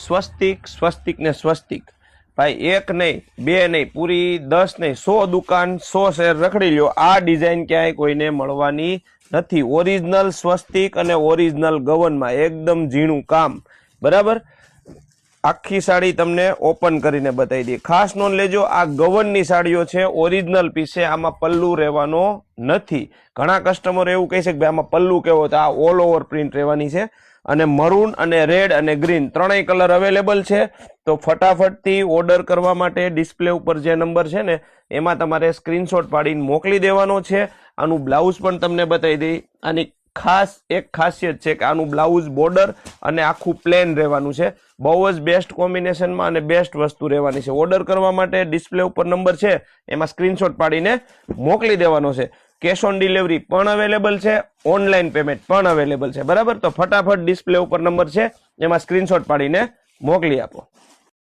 સ્વસ્તિક, સ્વસ્તિક ને સ્વસ્તિક ભાઈ, એક નહીં, બે નહીં, પૂરી 10 નહીં, 100 દુકાન 100 શહેર રખડી લ્યો, આ ડિઝાઇન ક્યાંય કોઈને મળવાની નથી. ઓરિજિનલ સ્વસ્તિક અને ઓરિજિનલ ગવનમાં એકદમ ઝીણું કામ. બરાબર, આખી સાડી તમને ઓપન કરીને બતાવી દઈએ. ખાસ નોંધ લેજો, આ ગવનની સાડીઓ છે, ઓરિજિનલ પીસ છે, આમાં પલ્લુ રહેવાનો નથી. ઘણા કસ્ટમર એવું કહે છે કે ભાઈ આમાં પલ્લુ કેવો, તો આ ઓલ ઓવર પ્રિન્ટ રહેવાની છે. અને મરૂન અને રેડ અને ગ્રીન ત્રણેય કલર અવેલેબલ છે. તો ફટાફટથી ઓર્ડર કરવા માટે ડિસ્પ્લે ઉપર જે નંબર છે ને એમાં તમારે સ્ક્રીનશોટ પાડીને મોકલી દેવાનો છે. આનું બ્લાઉઝ પણ તમને બતાવી દઈ. આની ખાસ એક ખાસિયત છે કે આનું બ્લાઉઝ બોર્ડર અને આખું પ્લેન રહેવાનું છે. બહુ જ બેસ્ટ કોમ્બિનેશનમાં અને બેસ્ટ વસ્તુ રહેવાની છે. ઓર્ડર કરવા માટે ડિસ્પ્લે ઉપર નંબર છે એમાં સ્ક્રીનશોટ પાડીને મોકલી દેવાનો છે. કેશ ઓન ડિલિવરી પણ અવેલેબલ છે, ઓનલાઈન પેમેન્ટ પણ અવેલેબલ છે. બરાબર, તો ફટાફટ ડિસ્પ્લે ઉપર નંબર છે એમાં સ્ક્રીનશોટ પાડીને મોકલી આપો.